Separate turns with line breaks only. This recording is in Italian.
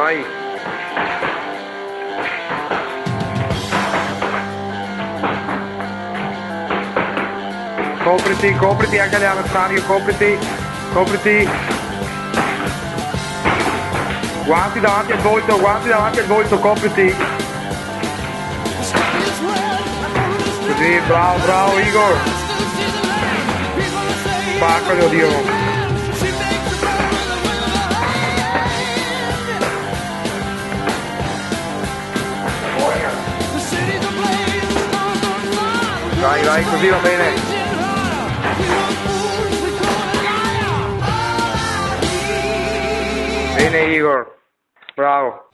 vai. Copriti anche all'avversario, copriti. Guardi davanti al volto, copriti. Così, bravo Igor. Spaccali, oddio. Vai, così va bene. Bene Igor, bravo.